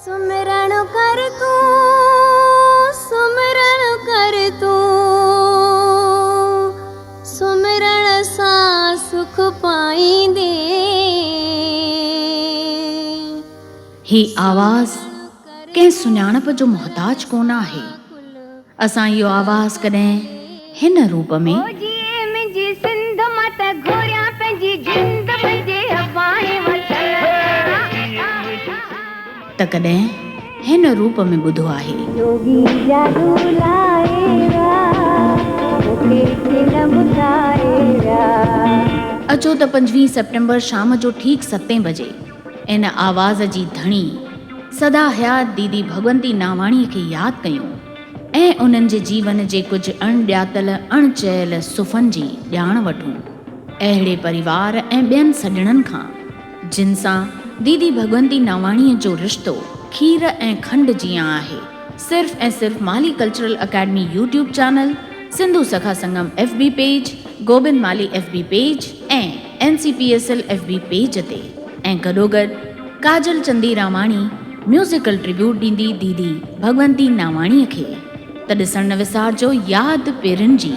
सुमिरण कर तू सुमिरण सां सुख पाईंदे। ही आवाज़ कंहिं सुञाणप जो मुहताज कोन आहे। असां इहो आवाज़ कॾहिं हिन रूप में त कॾहिं हिन रूप में ॿुधो आहे। अचो त 25 सेप्टेम्बर शाम जो ठीक 7 बजे इन आवाज़ जी धणी सदा हयात दीदी भगवंती नावाणीअ खे यादि कयूं ऐं उन्हनि जे जीवन जे कुझु अणॼातल अणचयल सुफ़नि जी ॼाण वठूं। अहिड़े परिवार ऐं ॿियनि सॼणनि खां जिन सां दीदी भगवंती नावाणीअ जो रिश्तो खीर ऐं खंड जीअं आहे। सिर्फ़ ऐं सिर्फ़ माली cultural academy YouTube channel, Sindhu सखा संगम FB पेज, गोबिंद माली FB पेज ऐं NCPSL FB पेज ते ऐं गॾोगॾु काजल चंदी रामाणी म्यूज़िकल ट्रिब्यूट ॾींदी दीदी भगवंती नावाणीअ खे। त ॾिसण न विसारजो यादि पेरनि जी।